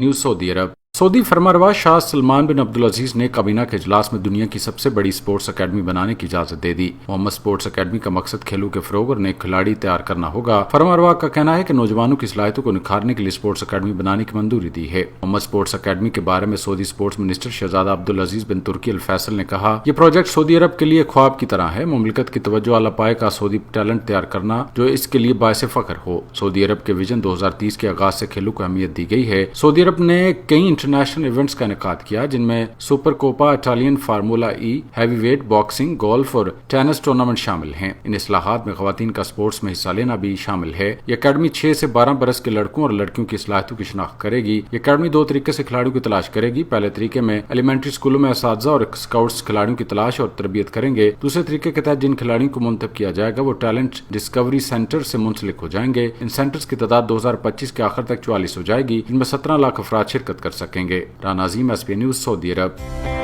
News Saudi अरब। Saudi फरमारवा Shah Salman बिन अब्दुल अजीज ने काबीना के इजलास में दुनिया की सबसे बड़ी स्पोर्ट्स अकेडमी बनाने की इजाजत दे दी। मोहम्मद स्पोर्ट्स अकेडमी का मकसद खेलों के फरोग और नए खिलाड़ी तैयार करना होगा। फरमारवा का कहना है कि नौजवानों की सलाहियतों को निखारने के लिए स्पोर्ट्स अकेडमी बनाने की मंजूरी दी है। मोहम्मद स्पोर्ट्स अकेडमी के बारे में सऊदी स्पोर्ट्स मिनिस्टर शहजादा अब्दुल अजीज बिन तुर्की अल फैसल ने कहा, यह प्रोजेक्ट सऊदी अरब के लिए ख्वाब की तरह है। मुमलिकत की तवज्जो आला पाए का सऊदी टैलेंट तैयार करना जो इसके लिए बायसे फख्र हो। सऊदी अरब के विजन 2030 के आगाज से खेलों को अहमियत दी गई है। सऊदी अरब ने कई इंटरनेशनल इवेंट्स का इनेकाद किया, जिनमें सुपर कोपा, इटालियन फार्मूला ई, हैवीवेट, बॉक्सिंग, गोल्फ और टेनिस टूर्नामेंट शामिल हैं। इन इस्लाहात में खवातीन का स्पोर्ट्स में हिस्सा लेना भी शामिल है। ये अकेडमी 6 से 12 बरस के लड़कों और लड़कियों की सलाहियतों की शिनाख्त करेगी। ये अकेडमी 2 तरीके से खिलाड़ियों की तलाश करेगी। पहले तरीके में एलिमेंट्री स्कूलों में असातिज़ा और स्काउट्स खिलाड़ियों की तलाश और तरबियत करेंगे। दूसरे तरीके के तहत जिन खिलाड़ियों को मुंतब किया जाएगा वो टैलेंट डिस्कवरी सेंटर से मुंसलिक हो जाएंगे। इन सेंटर्स की तादाद 2025 के आखिर तक 44 हो जाएगी, जिनमें 17 लाख अफराद शिरकत कर सकेंगे। राना अजीम, SBN न्यूज़, सऊदी अरब।